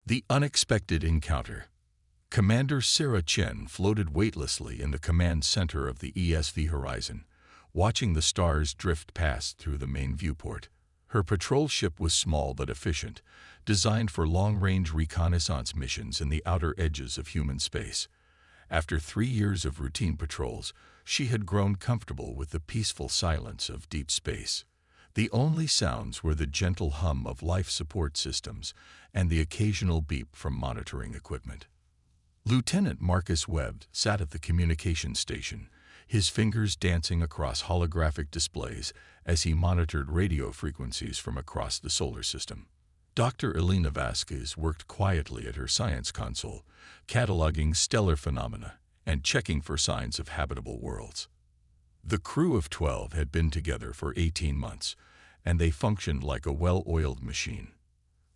The unexpected encounter. Commander Sarah Chen floated weightlessly in the command center of the ESV Horizon, watching the stars drift past through the main viewport. Her patrol ship was small but efficient, designed for long-range reconnaissance missions in the outer edges of human space. After 3 years of routine patrols, she had grown comfortable with the peaceful silence of deep space. The only sounds were the gentle hum of life support systems and the occasional beep from monitoring equipment. Lieutenant Marcus Webb sat at the communication station, his fingers dancing across holographic displays as he monitored radio frequencies from across the solar system. Dr. Elena Vasquez worked quietly at her science console, cataloging stellar phenomena and checking for signs of habitable worlds. The crew of 12 had been together for 18 months, and they functioned like a well-oiled machine.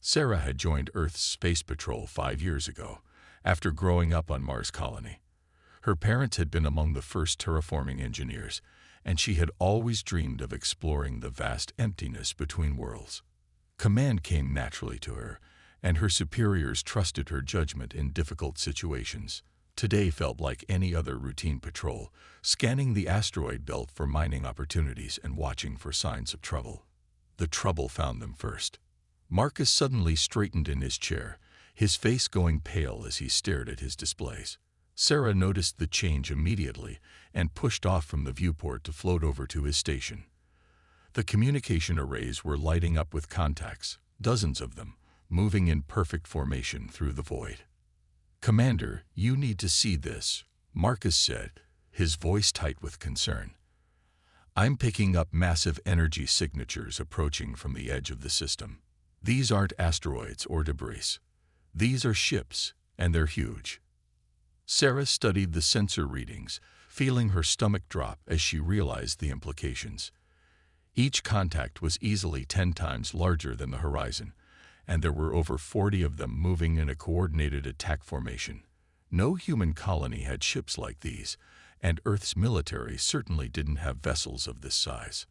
Sarah had joined Earth's Space Patrol 5 years ago, after growing up on Mars Colony. Her parents had been among the first terraforming engineers, and she had always dreamed of exploring the vast emptiness between worlds. Command came naturally to her, and her superiors trusted her judgment in difficult situations. Today felt like any other routine patrol, scanning the asteroid belt for mining opportunities and watching for signs of trouble. The trouble found them first. Marcus suddenly straightened in his chair, his face going pale as he stared at his displays. Sarah noticed the change immediately and pushed off from the viewport to float over to his station. The communication arrays were lighting up with contacts, dozens of them, moving in perfect formation through the void. "Commander, you need to see this," Marcus said, his voice tight with concern. "I'm picking up massive energy signatures approaching from the edge of the system. These aren't asteroids or debris. These are ships, and they're huge." Sarah studied the sensor readings, feeling her stomach drop as she realized the implications. Each contact was easily 10 times larger than the horizon, and there were over 40 of them moving in a coordinated attack formation. No human colony had ships like these, and Earth's military certainly didn't have vessels of this size.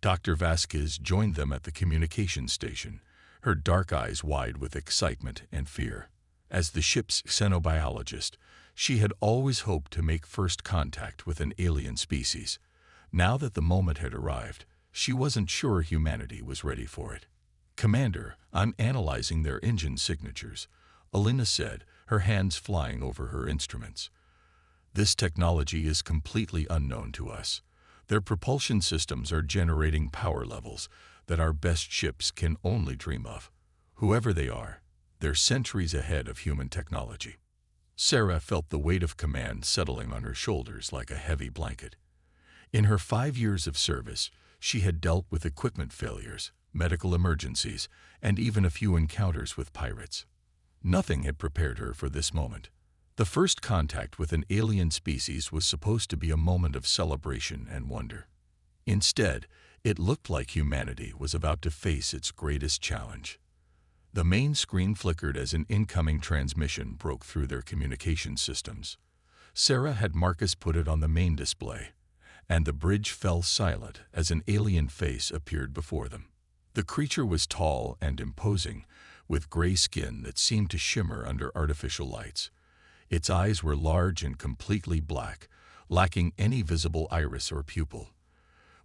Dr. Vasquez joined them at the communication station, her dark eyes wide with excitement and fear. As the ship's xenobiologist, she had always hoped to make first contact with an alien species. Now that the moment had arrived, she wasn't sure humanity was ready for it. "Commander, I'm analyzing their engine signatures," Elena said, her hands flying over her instruments. "This technology is completely unknown to us. Their propulsion systems are generating power levels that our best ships can only dream of. Whoever they are, they're centuries ahead of human technology." Sarah felt the weight of command settling on her shoulders like a heavy blanket. In her 5 years of service, she had dealt with equipment failures, medical emergencies, and even a few encounters with pirates. Nothing had prepared her for this moment. The first contact with an alien species was supposed to be a moment of celebration and wonder. Instead, it looked like humanity was about to face its greatest challenge. The main screen flickered as an incoming transmission broke through their communication systems. Sarah had Marcus put it on the main display, and the bridge fell silent as an alien face appeared before them. The creature was tall and imposing, with gray skin that seemed to shimmer under artificial lights. Its eyes were large and completely black, lacking any visible iris or pupil.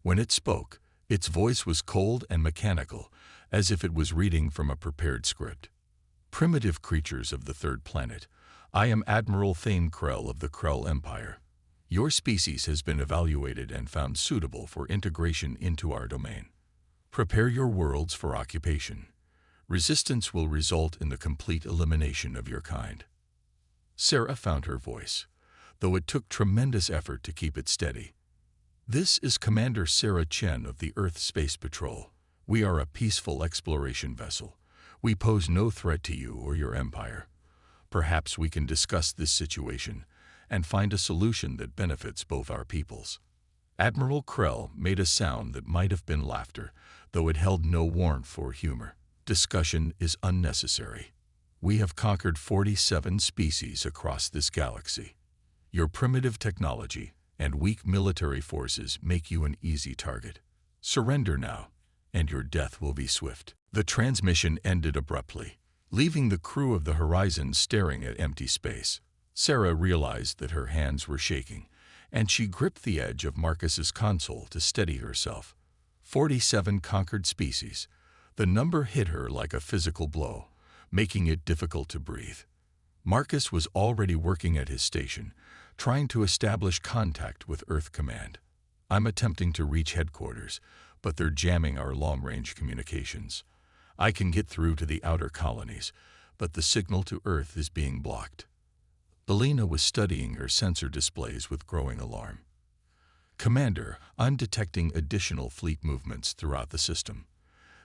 When it spoke, its voice was cold and mechanical, as if it was reading from a prepared script. "Primitive creatures of the third planet, I am Admiral Thane Krell of the Krell Empire. Your species has been evaluated and found suitable for integration into our domain. Prepare your worlds for occupation. Resistance will result in the complete elimination of your kind." Sarah found her voice, though it took tremendous effort to keep it steady. "This is Commander Sarah Chen of the Earth Space Patrol. We are a peaceful exploration vessel. We pose no threat to you or your empire. Perhaps we can discuss this situation and find a solution that benefits both our peoples." Admiral Krell made a sound that might have been laughter, though it held no warmth or humor. "Discussion is unnecessary. We have conquered 47 species across this galaxy. Your primitive technology and weak military forces make you an easy target. Surrender now, and your death will be swift." The transmission ended abruptly, leaving the crew of the Horizon staring at empty space. Sarah realized that her hands were shaking, and she gripped the edge of Marcus's console to steady herself. 47 conquered species. The number hit her like a physical blow, making it difficult to breathe. Marcus was already working at his station, trying to establish contact with Earth Command. I'm attempting to reach headquarters, but they're jamming our long-range communications. I can get through to the outer colonies, but the signal to Earth is being blocked. Elena was studying her sensor displays with growing alarm. Commander, I'm detecting additional fleet movements throughout the system.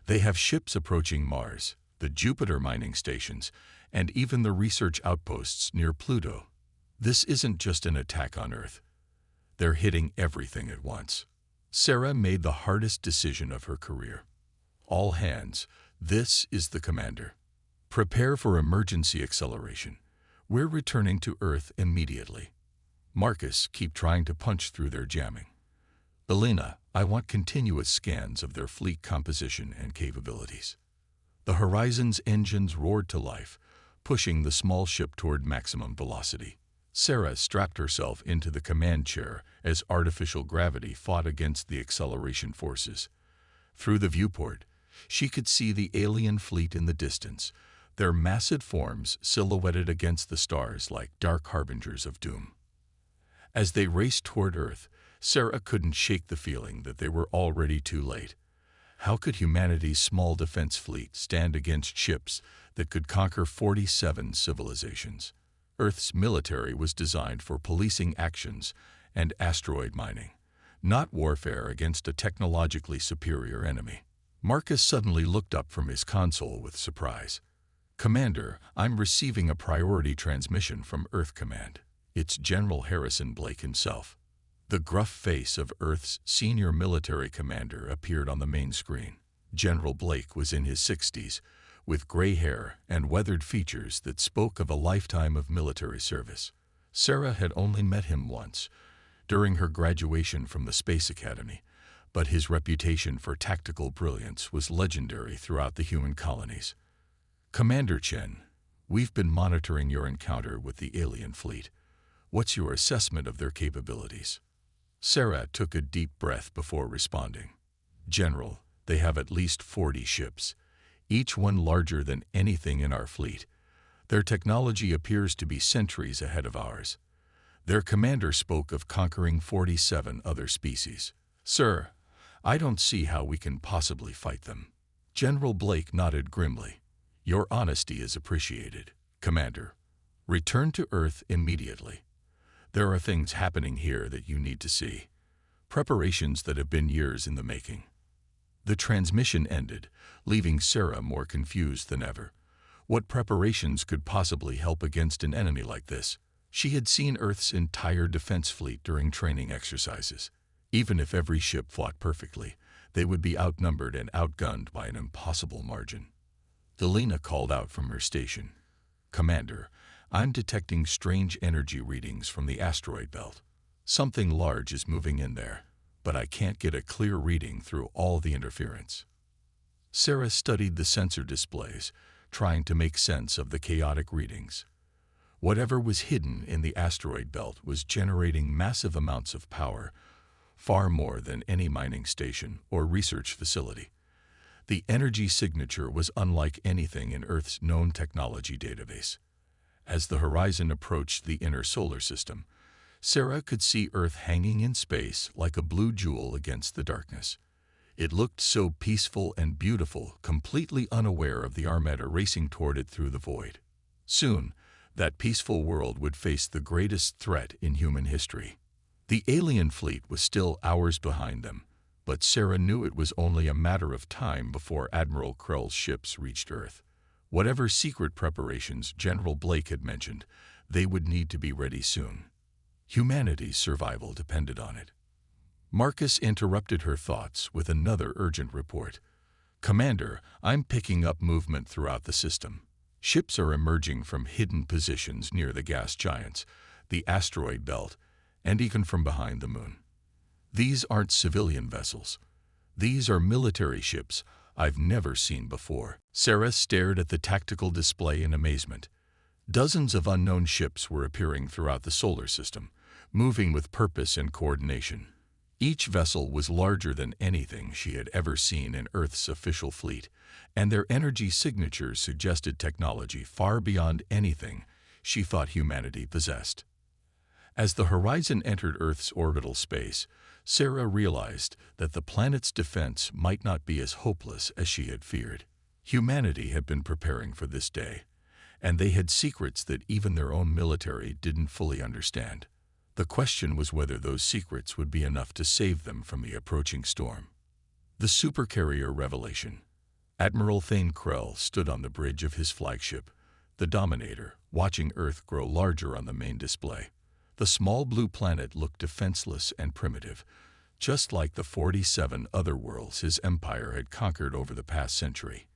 They have ships approaching Mars, the Jupiter mining stations, and even the research outposts near Pluto. This isn't just an attack on Earth. They're hitting everything at once. Sarah made the hardest decision of her career. All hands, this is the commander. Prepare for emergency acceleration. We're returning to Earth immediately. Marcus, keep trying to punch through their jamming. Elena, I want continuous scans of their fleet composition and capabilities. The Horizon's engines roared to life, pushing the small ship toward maximum velocity. Sarah strapped herself into the command chair as artificial gravity fought against the acceleration forces. Through the viewport, she could see the alien fleet in the distance, their massive forms silhouetted against the stars like dark harbingers of doom. As they raced toward Earth, Sarah couldn't shake the feeling that they were already too late. How could humanity's small defense fleet stand against ships that could conquer 47 civilizations? Earth's military was designed for policing actions and asteroid mining, not warfare against a technologically superior enemy. Marcus suddenly looked up from his console with surprise. Commander, I'm receiving a priority transmission from Earth Command. It's General Harrison Blake himself. The gruff face of Earth's senior military commander appeared on the main screen. General Blake was in his 60s, with gray hair and weathered features that spoke of a lifetime of military service. Sarah had only met him once, during her graduation from the Space Academy, but his reputation for tactical brilliance was legendary throughout the human colonies. Commander Chen, we've been monitoring your encounter with the alien fleet. What's your assessment of their capabilities? Sarah took a deep breath before responding. General, they have at least 40 ships, each one larger than anything in our fleet. Their technology appears to be centuries ahead of ours. Their commander spoke of conquering 47 other species. Sir, I don't see how we can possibly fight them. General Blake nodded grimly. Your honesty is appreciated, Commander. Return to Earth immediately. There are things happening here that you need to see. Preparations that have been years in the making. The transmission ended, leaving Sarah more confused than ever. What preparations could possibly help against an enemy like this? She had seen Earth's entire defense fleet during training exercises. Even if every ship fought perfectly, they would be outnumbered and outgunned by an impossible margin. Elena called out from her station. Commander, I'm detecting strange energy readings from the asteroid belt. Something large is moving in there, but I can't get a clear reading through all the interference. Sarah studied the sensor displays, trying to make sense of the chaotic readings. Whatever was hidden in the asteroid belt was generating massive amounts of power, far more than any mining station or research facility. The energy signature was unlike anything in Earth's known technology database. As the Horizon approached the inner solar system, Sarah could see Earth hanging in space like a blue jewel against the darkness. It looked so peaceful and beautiful, completely unaware of the armada racing toward it through the void. Soon, that peaceful world would face the greatest threat in human history. The alien fleet was still hours behind them, but Sarah knew it was only a matter of time before Admiral Krell's ships reached Earth. Whatever secret preparations General Blake had mentioned, they would need to be ready soon. Humanity's survival depended on it. Marcus interrupted her thoughts with another urgent report. Commander, I'm picking up movement throughout the system. Ships are emerging from hidden positions near the gas giants, the asteroid belt, and even from behind the moon. These aren't civilian vessels. These are military ships I've never seen before." Sarah stared at the tactical display in amazement. Dozens of unknown ships were appearing throughout the solar system, moving with purpose and coordination. Each vessel was larger than anything she had ever seen in Earth's official fleet, and their energy signatures suggested technology far beyond anything she thought humanity possessed. As the horizon entered Earth's orbital space, Sarah realized that the planet's defense might not be as hopeless as she had feared. Humanity had been preparing for this day, and they had secrets that even their own military didn't fully understand. The question was whether those secrets would be enough to save them from the approaching storm. The Supercarrier revelation. Admiral Thane Krell stood on the bridge of his flagship, the Dominator, watching Earth grow larger on the main display. The small blue planet looked defenseless and primitive, just like the 47 other worlds his empire had conquered over the past century.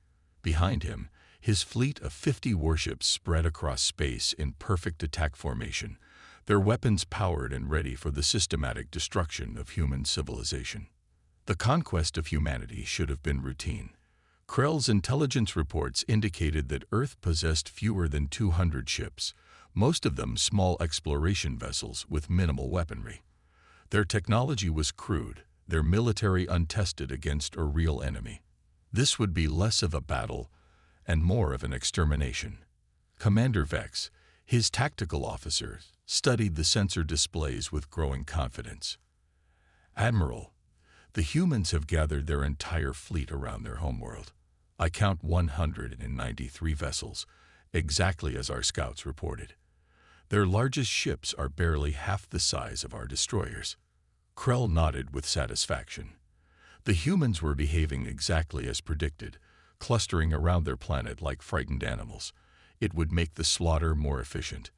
Behind him, his fleet of 50 warships spread across space in perfect attack formation, their weapons powered and ready for the systematic destruction of human civilization. The conquest of humanity should have been routine. Krell's intelligence reports indicated that Earth possessed fewer than 200 ships, most of them small exploration vessels with minimal weaponry. Their technology was crude, their military untested against a real enemy. This would be less of a battle and more of an extermination. Commander Vex, his tactical officer, studied the sensor displays with growing confidence. "Admiral, the humans have gathered their entire fleet around their homeworld. I count 193 vessels, exactly as our scouts reported. Their largest ships are barely half the size of our destroyers." Krell nodded with satisfaction. The humans were behaving exactly as predicted, clustering around their planet like frightened animals. It would make the slaughter more efficient.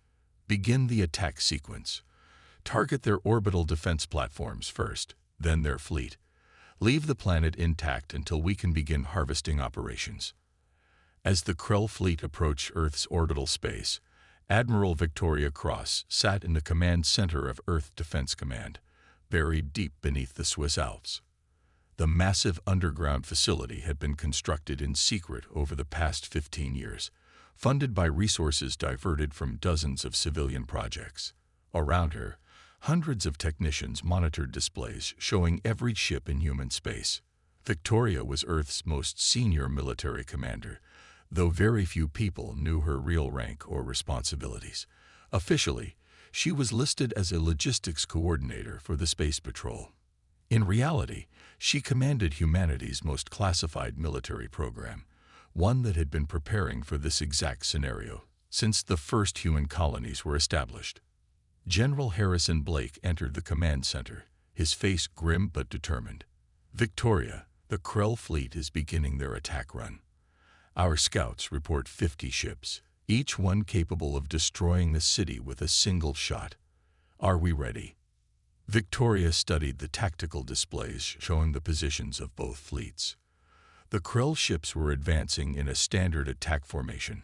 Begin the attack sequence. Target their orbital defense platforms first, then their fleet. Leave the planet intact until we can begin harvesting operations. As the Krell fleet approached Earth's orbital space, Admiral Victoria Cross sat in the command center of Earth Defense Command, buried deep beneath the Swiss Alps. The massive underground facility had been constructed in secret over the past 15 years, funded by resources diverted from dozens of civilian projects. Around her, hundreds of technicians monitored displays showing every ship in human space. Victoria was Earth's most senior military commander, though very few people knew her real rank or responsibilities. Officially, she was listed as a logistics coordinator for the Space Patrol. In reality, she commanded humanity's most classified military program, one that had been preparing for this exact scenario since the first human colonies were established. General Harrison Blake entered the command center, his face grim but determined. "Victoria, the Krell fleet is beginning their attack run. Our scouts report 50 ships, each one capable of destroying the city with a single shot. Are we ready?" Victoria studied the tactical displays showing the positions of both fleets. The Krell ships were advancing in a standard attack formation,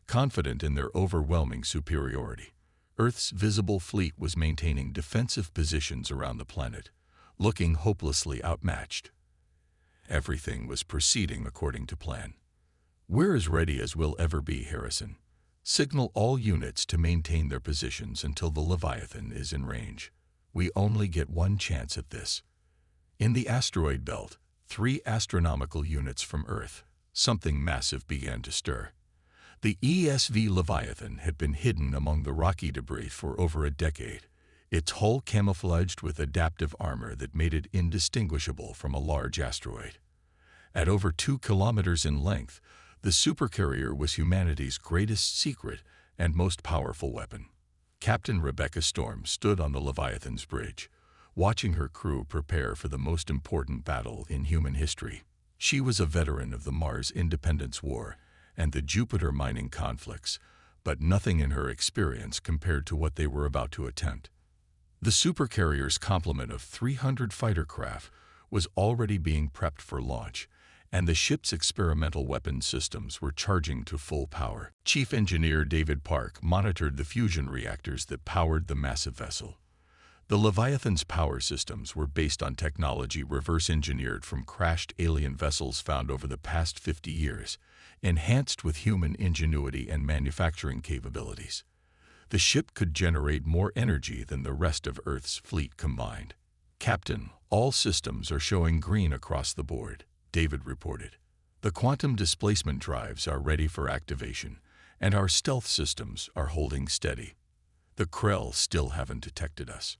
confident in their overwhelming superiority. Earth's visible fleet was maintaining defensive positions around the planet, looking hopelessly outmatched. Everything was proceeding according to plan. "We're as ready as we'll ever be, Harrison. Signal all units to maintain their positions until the Leviathan is in range. We only get one chance at this." In the asteroid belt, 3 astronomical units from Earth, something massive began to stir. The ESV Leviathan had been hidden among the rocky debris for over a decade, its hull camouflaged with adaptive armor that made it indistinguishable from a large asteroid. At over 2 kilometers in length, the Supercarrier was humanity's greatest secret and most powerful weapon. Captain Rebecca Storm stood on the Leviathan's bridge, watching her crew prepare for the most important battle in human history. She was a veteran of the Mars Independence War and the Jupiter mining conflicts, but nothing in her experience compared to what they were about to attempt. The Supercarrier's complement of 300 fighter craft was already being prepped for launch, and the ship's experimental weapon systems were charging to full power. Chief Engineer David Park monitored the fusion reactors that powered the massive vessel. The Leviathan's power systems were based on technology reverse-engineered from crashed alien vessels found over the past 50 years, enhanced with human ingenuity and manufacturing capabilities. The ship could generate more energy than the rest of Earth's fleet combined. "Captain, all systems are showing green across the board," David reported. "The quantum displacement drives are ready for activation, and our stealth systems are holding steady. The Krell still haven't detected us."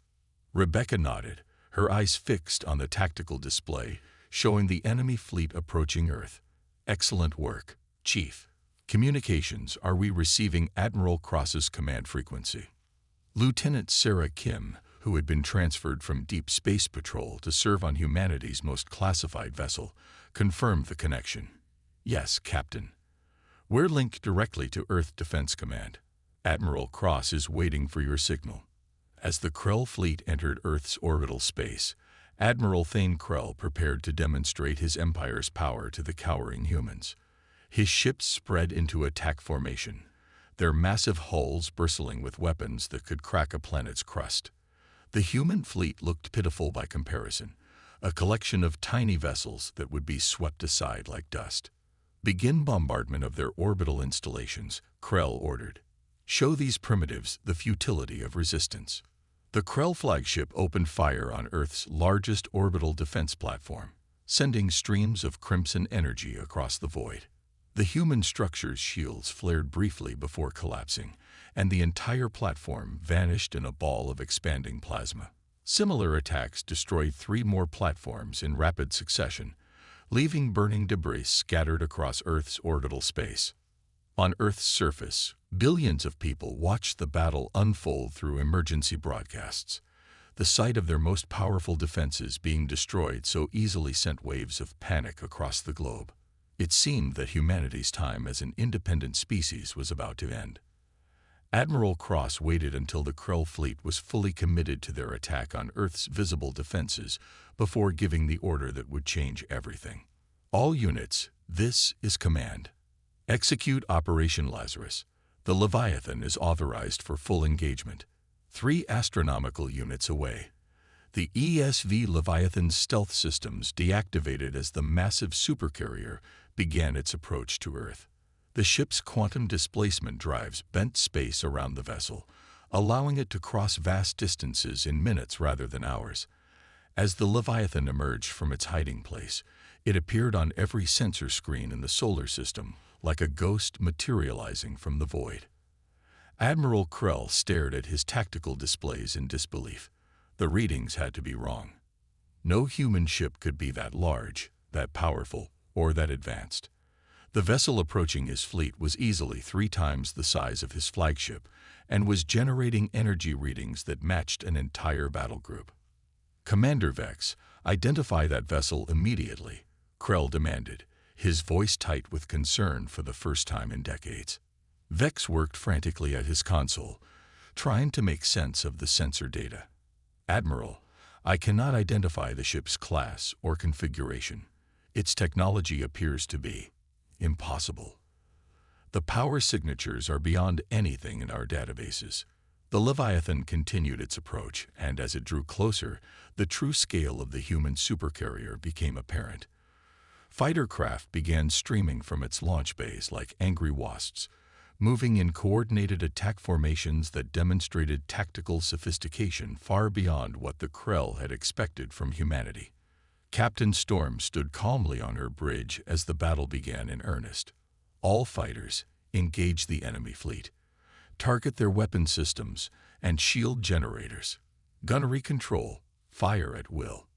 Rebecca nodded, her eyes fixed on the tactical display, showing the enemy fleet approaching Earth. "Excellent work, Chief. Communications, are we receiving Admiral Cross's command frequency?" Lieutenant Sarah Kim, who had been transferred from Deep Space Patrol to serve on humanity's most classified vessel, confirmed the connection. "Yes, Captain. We're linked directly to Earth Defense Command. Admiral Cross is waiting for your signal." As the Krell fleet entered Earth's orbital space, Admiral Thane Krell prepared to demonstrate his empire's power to the cowering humans. His ships spread into attack formation, their massive hulls bristling with weapons that could crack a planet's crust. The human fleet looked pitiful by comparison, a collection of tiny vessels that would be swept aside like dust. "Begin bombardment of their orbital installations," Krell ordered. "Show these primitives the futility of resistance." The Krell flagship opened fire on Earth's largest orbital defense platform, sending streams of crimson energy across the void. The human structure's shields flared briefly before collapsing, and the entire platform vanished in a ball of expanding plasma. Similar attacks destroyed 3 more platforms in rapid succession, leaving burning debris scattered across Earth's orbital space. On Earth's surface, billions of people watched the battle unfold through emergency broadcasts. The sight of their most powerful defenses being destroyed so easily sent waves of panic across the globe. It seemed that humanity's time as an independent species was about to end. Admiral Cross waited until the Krell fleet was fully committed to their attack on Earth's visible defenses before giving the order that would change everything. "All units, this is command. Execute Operation Lazarus. The Leviathan is authorized for full engagement. 3 astronomical units away." The ESV Leviathan's stealth systems deactivated as the massive Supercarrier began its approach to Earth. The ship's quantum displacement drives bent space around the vessel, allowing it to cross vast distances in minutes rather than hours. As the Leviathan emerged from its hiding place, it appeared on every sensor screen in the solar system, like a ghost materializing from the void. Admiral Krell stared at his tactical displays in disbelief. The readings had to be wrong. No human ship could be that large, that powerful, or that advanced. The vessel approaching his fleet was easily 3 times the size of his flagship and was generating energy readings that matched an entire battle group. "Commander Vex, identify that vessel immediately," Krell demanded, his voice tight with concern for the first time in decades. Vex worked frantically at his console, trying to make sense of the sensor data. "Admiral, I cannot identify the ship's class or configuration. Its technology appears to be impossible. The power signatures are beyond anything in our databases." The Leviathan continued its approach, and as it drew closer, the true scale of the human supercarrier became apparent. Fighter craft began streaming from its launch bays like angry wasps, moving in coordinated attack formations that demonstrated tactical sophistication far beyond what the Krell had expected from humanity. Captain Storm stood calmly on her bridge as the battle began in earnest. "All fighters, engage the enemy fleet. Target their weapon systems and shield generators. Gunnery control, fire at will."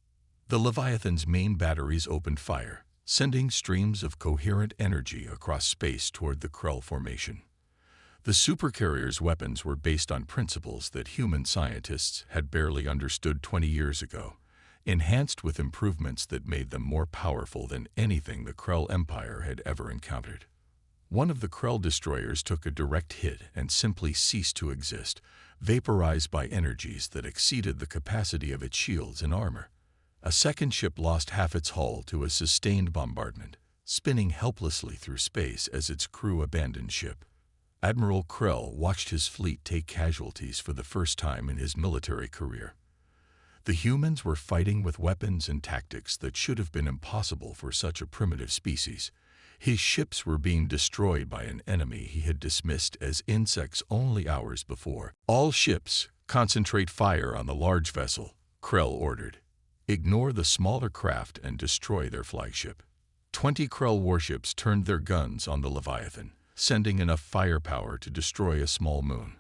The Leviathan's main batteries opened fire, sending streams of coherent energy across space toward the Krell formation. The supercarrier's weapons were based on principles that human scientists had barely understood 20 years ago, enhanced with improvements that made them more powerful than anything the Krell Empire had ever encountered. One of the Krell destroyers took a direct hit and simply ceased to exist, vaporized by energies that exceeded the capacity of its shields and armor. A second ship lost half its hull to a sustained bombardment, spinning helplessly through space as its crew abandoned ship. Admiral Krell watched his fleet take casualties for the first time in his military career. The humans were fighting with weapons and tactics that should have been impossible for such a primitive species. His ships were being destroyed by an enemy he had dismissed as insects only hours before. "All ships, concentrate fire on the large vessel," Krell ordered. "Ignore the smaller craft and destroy their flagship." 20 Krell warships turned their guns on the Leviathan, sending enough firepower to destroy a small moon.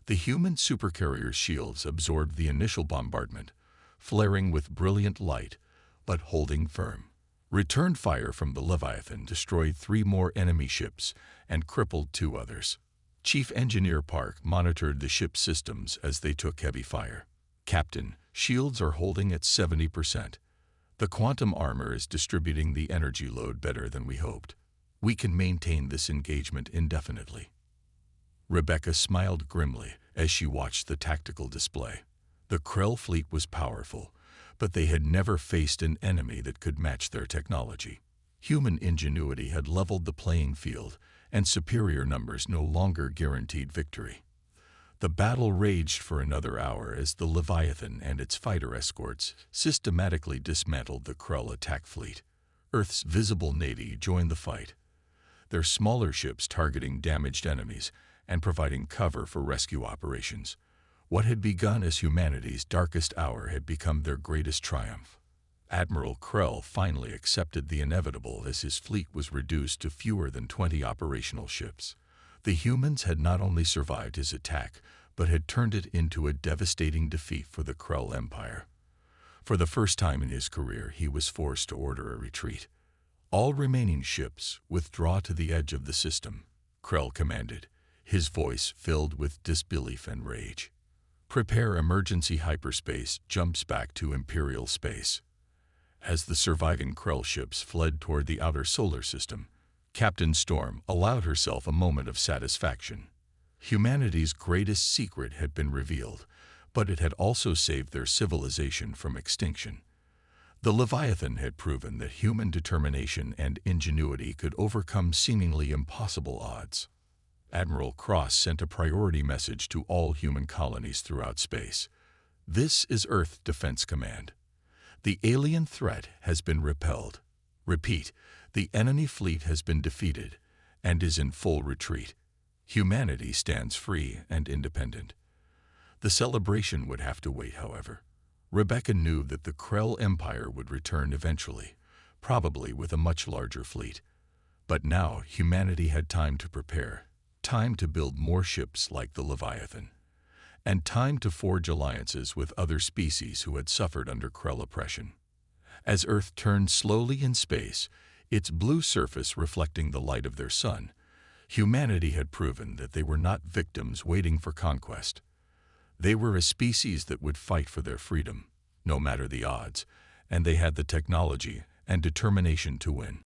The human supercarrier's shields absorbed the initial bombardment, flaring with brilliant light, but holding firm. Return fire from the Leviathan destroyed 3 more enemy ships and crippled 2 others. Chief Engineer Park monitored the ship's systems as they took heavy fire. "Captain, shields are holding at 70%. The quantum armor is distributing the energy load better than we hoped. We can maintain this engagement indefinitely." Rebecca smiled grimly as she watched the tactical display. The Krell fleet was powerful, but they had never faced an enemy that could match their technology. Human ingenuity had leveled the playing field, and superior numbers no longer guaranteed victory. The battle raged for another hour as the Leviathan and its fighter escorts systematically dismantled the Krell attack fleet. Earth's visible navy joined the fight, their smaller ships targeting damaged enemies and providing cover for rescue operations. What had begun as humanity's darkest hour had become their greatest triumph. Admiral Krell finally accepted the inevitable as his fleet was reduced to fewer than 20 operational ships. The humans had not only survived his attack, but had turned it into a devastating defeat for the Krell Empire. For the first time in his career, he was forced to order a retreat. "All remaining ships, withdraw to the edge of the system," Krell commanded, his voice filled with disbelief and rage. "Prepare emergency hyperspace jumps back to Imperial space." As the surviving Krell ships fled toward the outer solar system, Captain Storm allowed herself a moment of satisfaction. Humanity's greatest secret had been revealed, but it had also saved their civilization from extinction. The Leviathan had proven that human determination and ingenuity could overcome seemingly impossible odds. Admiral Cross sent a priority message to all human colonies throughout space. "This is Earth Defense Command. The alien threat has been repelled. Repeat, the enemy fleet has been defeated and is in full retreat. Humanity stands free and independent." The celebration would have to wait, however. Rebecca knew that the Krell Empire would return eventually, probably with a much larger fleet. But now humanity had time to prepare, time to build more ships like the Leviathan, and time to forge alliances with other species who had suffered under Krell oppression. As Earth turned slowly in space, its blue surface reflecting the light of their sun, humanity had proven that they were not victims waiting for conquest. They were a species that would fight for their freedom, no matter the odds, and they had the technology and determination to win.